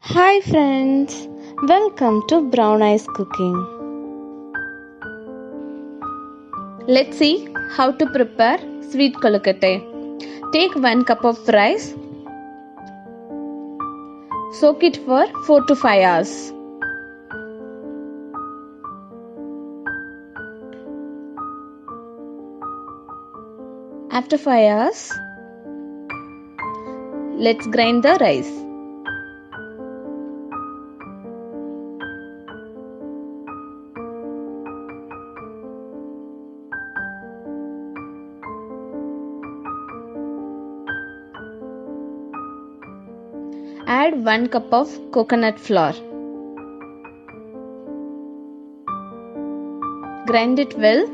Hi friends, welcome to BrownEyes cooking. Let's see how to prepare sweet kolukattai. Take 1 cup of rice. Soak it for 4 to 5 hours. After 5 hours, let's grind the rice. Add 1 cup of coconut flour. Grind it well.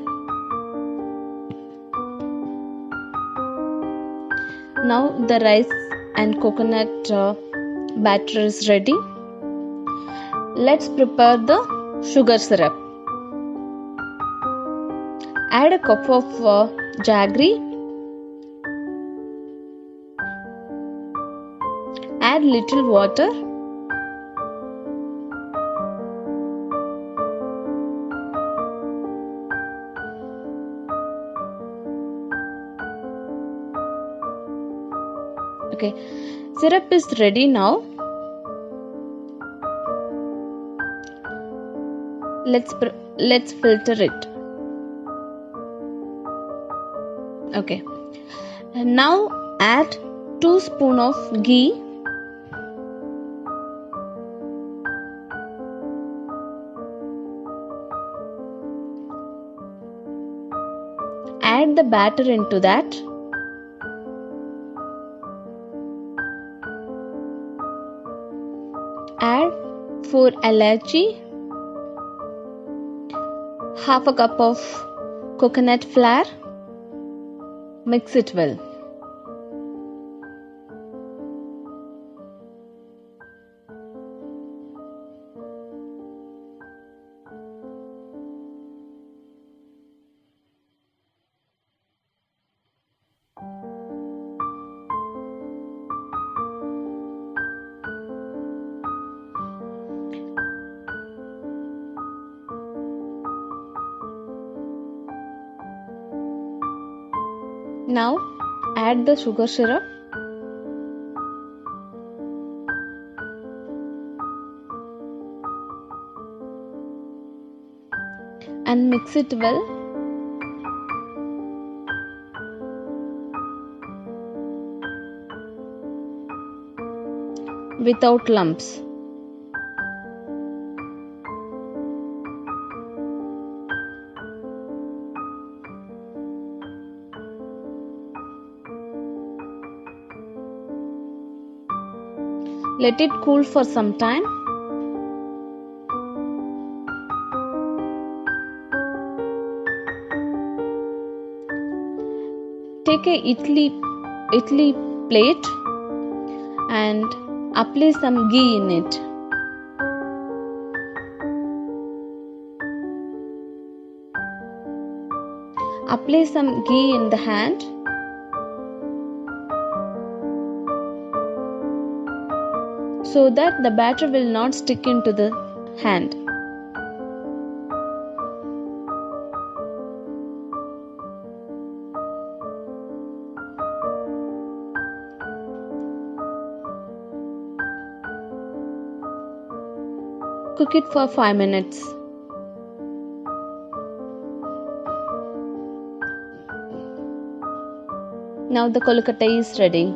Now the rice and coconut batter is ready. Let's prepare the sugar syrup. Add a cup of jaggery. Add little water. Okay, syrup is ready now. Let's filter it. Okay, and now add 2 spoons of ghee. Add the batter into that. Add 4 elaichi, half a cup of coconut flour. Mix it well. Now add the sugar syrup. And mix it well. Without lumps. Let it cool for some time. Take a idli plate and apply some ghee in it. Apply some ghee in the hand. So that the batter will not stick into the hand. Cook it for 5 minutes. Now the kolukattai is ready.